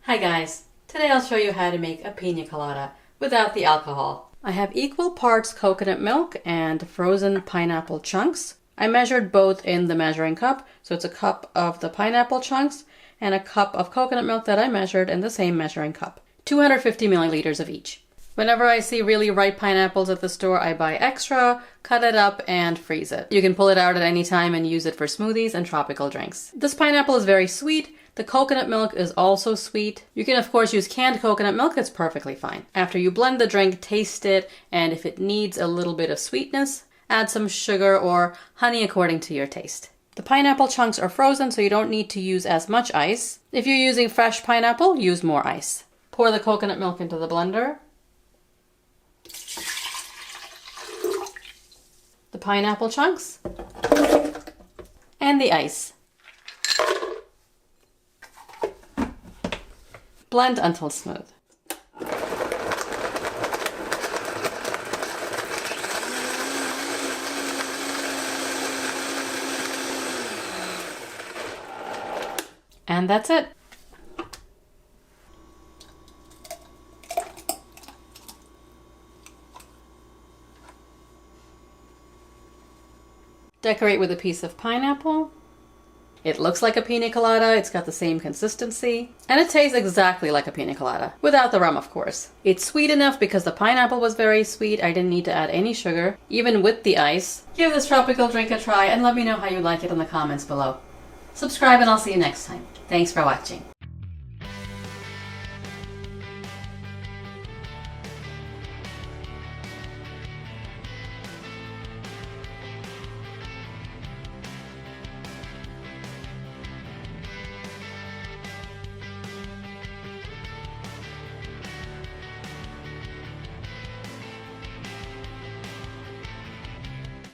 Hi guys, today I'll show you how to make a pina colada without the alcohol. I have equal parts coconut milk and frozen pineapple chunks. I measured both in the measuring cup, so it's a cup of the pineapple chunks and a cup of coconut milk that I measured in the same measuring cup. 250 milliliters of each. Whenever I see really ripe pineapples at the store, I buy extra, cut it up, and freeze it. You can pull it out at any time and use it for smoothies and tropical drinks. This pineapple is very sweet. The coconut milk is also sweet. You can of course use canned coconut milk, it's perfectly fine. After you blend the drink, taste it, and if it needs a little bit of sweetness, add some sugar or honey according to your taste. The pineapple chunks are frozen, so you don't need to use as much ice. If you're using fresh pineapple, use more ice. Pour the coconut milk into the blender. The pineapple chunks, and the ice. Blend until smooth. And that's it. Decorate with a piece of pineapple. It looks like a pina colada, it's got the same consistency, and it tastes exactly like a pina colada, without the rum of course. It's sweet enough because the pineapple was very sweet, I didn't need to add any sugar, even with the ice. Give this tropical drink a try and let me know how you like it in the comments below. Subscribe and I'll see you next time. Thanks for watching.